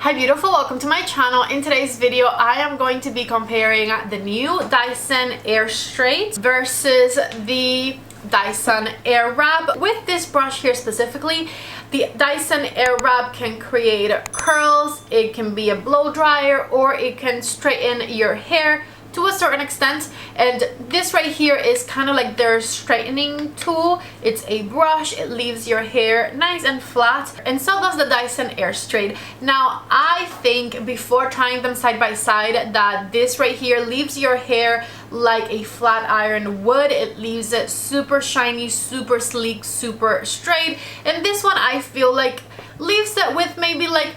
Hi beautiful, welcome to my channel. In today's video I am going to be comparing the new Dyson Airstrait versus the Dyson Airwrap. With this brush here specifically, the Dyson Airwrap can create curls, it can be a blow dryer, or it can straighten your hair to a certain extent. And this right here is kind of like their straightening tool. It's a brush, it leaves your hair nice and flat, and so does the Dyson Airstrait. Now I think before trying them side by side that this right here leaves your hair like a flat iron would. It leaves it super shiny, super sleek, super straight, and this one I feel like leaves it with maybe like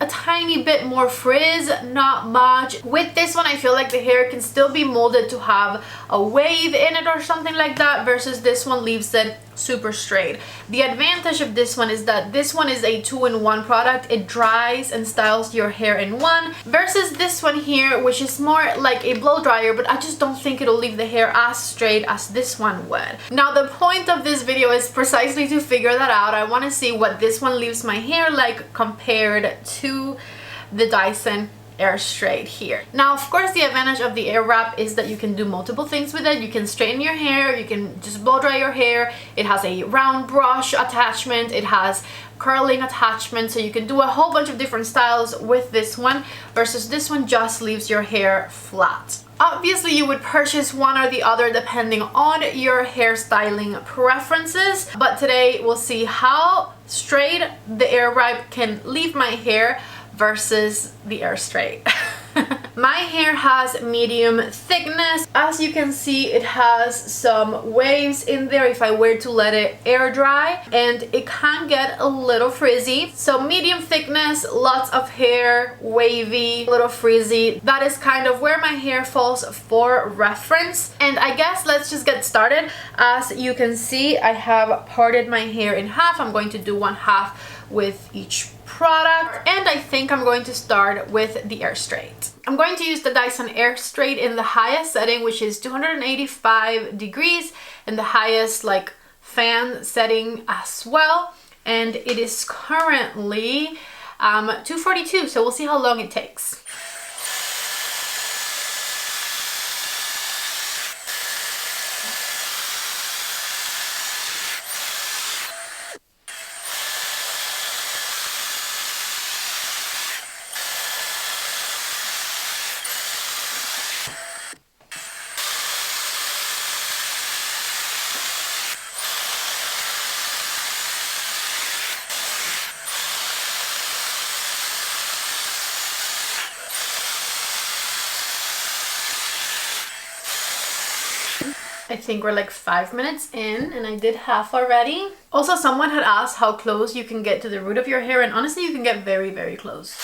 a tiny bit more frizz, not much. With this one I feel like the hair can still be molded to have a wave in it or something like that, versus this one leaves it super straight. The advantage of this one is that this one is a 2-in-1 product. It dries and styles your hair in one, versus this one here, which is more like a blow dryer, but I just don't think it'll leave the hair as straight as this one would. Now the point of this video is precisely to figure that out. I want to see what this one leaves my hair like compared to the Dyson Airstrait here. Now of course the advantage of the Airwrap is that you can do multiple things with it. You can straighten your hair, you can just blow dry your hair, it has a round brush attachment, it has curling attachment, so you can do a whole bunch of different styles with this one, versus this one just leaves your hair flat. Obviously you would purchase one or the other depending on your hairstyling preferences, but today we'll see how straight the Airwrap can leave my hair versus the Airstrait. My hair has medium thickness. As you can see, it has some waves in there if I were to let it air dry, and it can get a little frizzy. So medium thickness, lots of hair, wavy, a little frizzy. That is kind of where my hair falls for reference. And I guess let's just get started. As you can see, I have parted my hair in half. I'm going to do one half with each product, and I think I'm going to start with the Airstrait. I'm going to use the Dyson Airstrait in the highest setting, which is 285 degrees, and the highest like fan setting as well, and it is currently 242, so we'll see how long it takes. I think we're like 5 minutes in and I did half already. Also, someone had asked how close you can get to the root of your hair, and honestly you can get very, very close.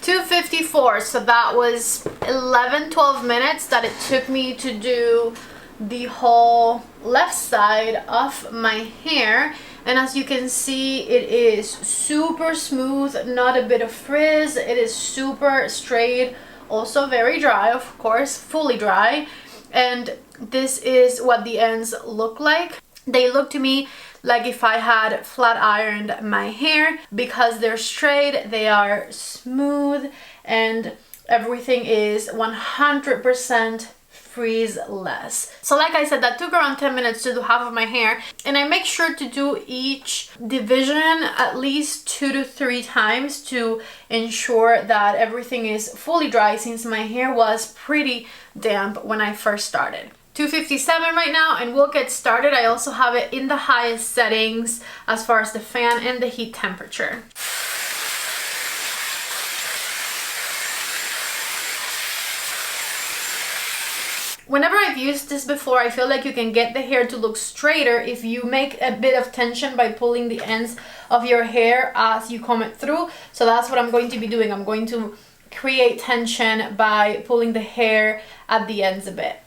.254, so that was 11-12 minutes that it took me to do the whole left side of my hair. And as you can see, it is super smooth, not a bit of frizz. It is super straight, also very dry, of course, fully dry. And this is what the ends look like. They look to me like if I had flat ironed my hair. Because they're straight, they are smooth, and everything is 100% frizz-less. So like I said, that took around 10 minutes to do half of my hair, and I make sure to do each division at least 2 to 3 times to ensure that everything is fully dry, since my hair was pretty damp when I first started. 257 right now, and we'll get started. I also have it in the highest settings as far as the fan and the heat temperature. Whenever I've used this before, I feel like you can get the hair to look straighter if you make a bit of tension by pulling the ends of your hair as you comb it through. So that's what I'm going to be doing. I'm going to create tension by pulling the hair at the ends a bit.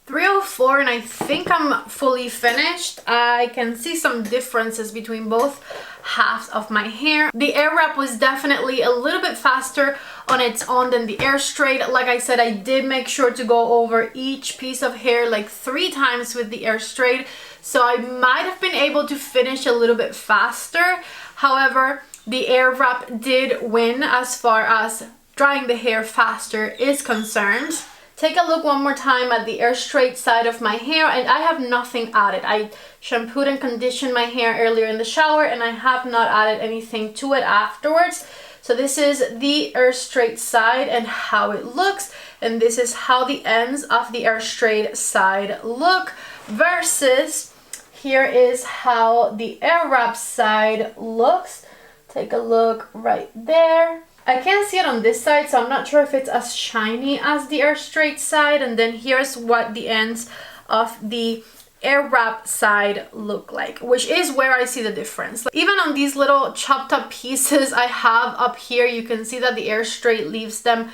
304, and I think I'm fully finished. I can see some differences between both halves of my hair. The Airwrap was definitely a little bit faster on its own than the Airstrait. Like I said, I did make sure to go over each piece of hair like 3 times with the Airstrait, so I might have been able to finish a little bit faster. However, the Airwrap did win as far as drying the hair faster is concerned. Take a look one more time at the Airstrait side of my hair, and I have nothing added. I shampooed and conditioned my hair earlier in the shower, and I have not added anything to it afterwards. So this is the Airstrait side and how it looks, and this is how the ends of the Airstrait side look, versus here is how the Airwrap side looks. Take a look right there. I can't see it on this side, so I'm not sure if it's as shiny as the Airstrait side. And then here's what the ends of the Airwrap side look like, which is where I see the difference. Even on these little chopped up pieces I have up here, you can see that the Airstrait leaves them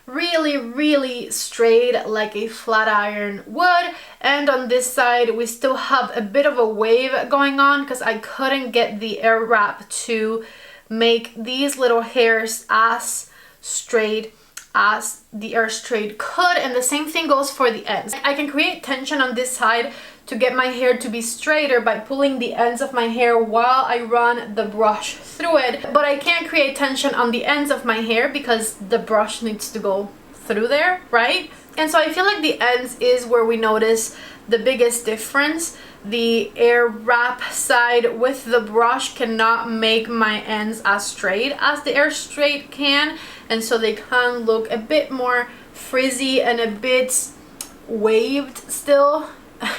really straight like a flat iron would. And on this side we still have a bit of a wave going on because I couldn't get the Airwrap to make these little hairs as straight as the Airstrait could, and the same thing goes for the ends. I can create tension on this side to get my hair to be straighter by pulling the ends of my hair while I run the brush through it, but I can't create tension on the ends of my hair because the brush needs to go through there, right? And so I feel like the ends is where we notice the biggest difference. The Airwrap side with the brush cannot make my ends as straight as the Airstrait can, and so they can look a bit more frizzy and a bit waved still,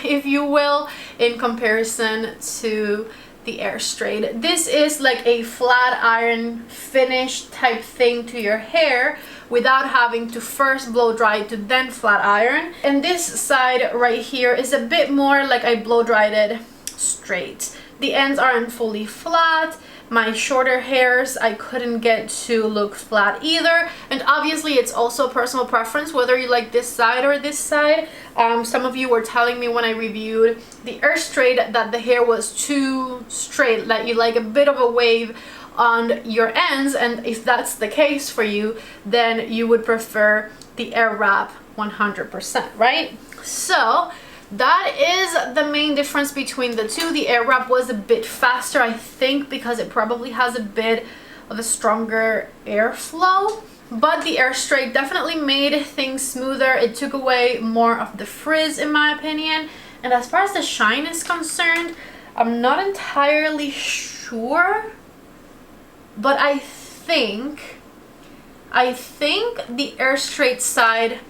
if you will, in comparison to the Airstrait. This is like a flat iron finish type thing to your hair without having to first blow dry it to then flat iron. And this side right here is a bit more like I blow dried it straight. The ends aren't fully flat. My shorter hairs I couldn't get to look flat either, and obviously it's also personal preference whether you like this side or this side. Some of you were telling me when I reviewed the Airstrait that the hair was too straight, that you like a bit of a wave on your ends, and if that's the case for you, then you would prefer the Airwrap 100%, right? So that is the main difference between the two. The Airwrap was a bit faster, I think, because it probably has a bit of a stronger airflow, but the Airstrait definitely made things smoother. It took away more of the frizz in my opinion, and as far as the shine is concerned, I'm not entirely sure, but I think the Airstrait side,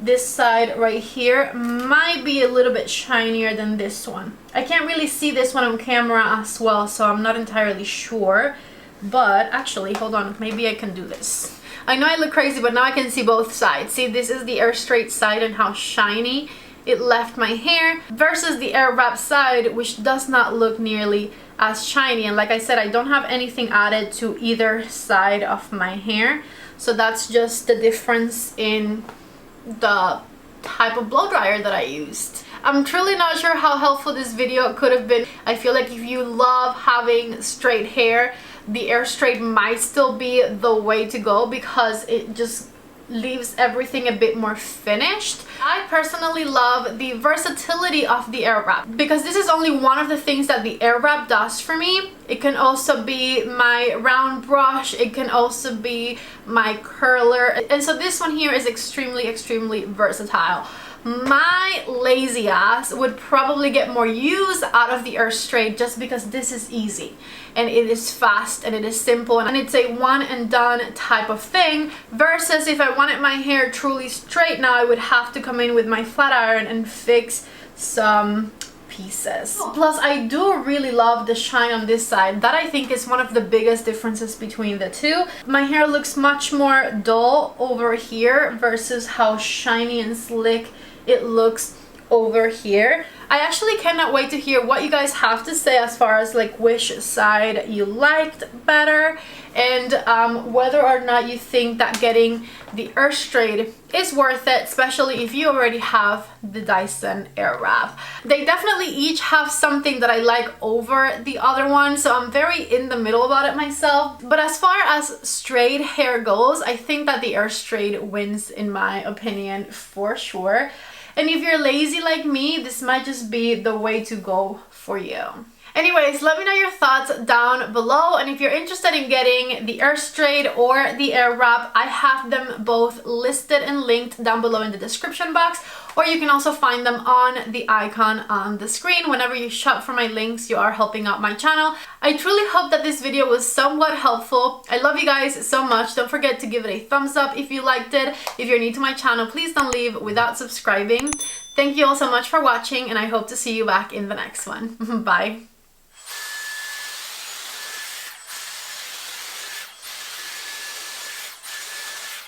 this side right here, might be a little bit shinier than this one. I can't really see this one on camera as well, so I'm not entirely sure, but actually, hold on, maybe I can do this. I know I look crazy, but now I can see both sides. See, this is the Airstrait side and how shiny it left my hair versus the Airwrap side, which does not look nearly as shiny. And like I said, I don't have anything added to either side of my hair, so that's just the difference in the type of blow dryer that I used. I'm truly not sure how helpful this video could have been. I feel like if you love having straight hair, the Airstrait might still be the way to go because it just leaves everything a bit more finished. I personally love the versatility of the Airwrap because this is only one of the things that the Airwrap does for me. It can also be my round brush, it can also be my curler, and so this one here is extremely versatile. My lazy ass would probably get more use out of the Airstrait just because this is easy and it is fast and it is simple and it's a one and done type of thing, versus if I wanted my hair truly straight now, I would have to come in with my flat iron and fix some pieces. Plus, I do really love the shine on this side. That I think is one of the biggest differences between the two. My hair looks much more dull over here versus how shiny and slick it looks over here. I actually cannot wait to hear what you guys have to say as far as like which side you liked better, and whether or not you think that getting the Airstrait is worth it, especially if you already have the Dyson Airwrap. They definitely each have something that I like over the other one, so I'm very in the middle about it myself. But as far as straight hair goes, I think that the Airstrait wins in my opinion for sure. And if you're lazy like me, this might just be the way to go for you. Anyways, let me know your thoughts down below, and if you're interested in getting the Airstrait or the Airwrap, I have them both listed and linked down below in the description box, or you can also find them on the icon on the screen. Whenever you shop for my links, you are helping out my channel. I truly hope that this video was somewhat helpful. I love you guys so much. Don't forget to give it a thumbs up if you liked it. If you're new to my channel, please don't leave without subscribing. Thank you all so much for watching, and I hope to see you back in the next one. Bye.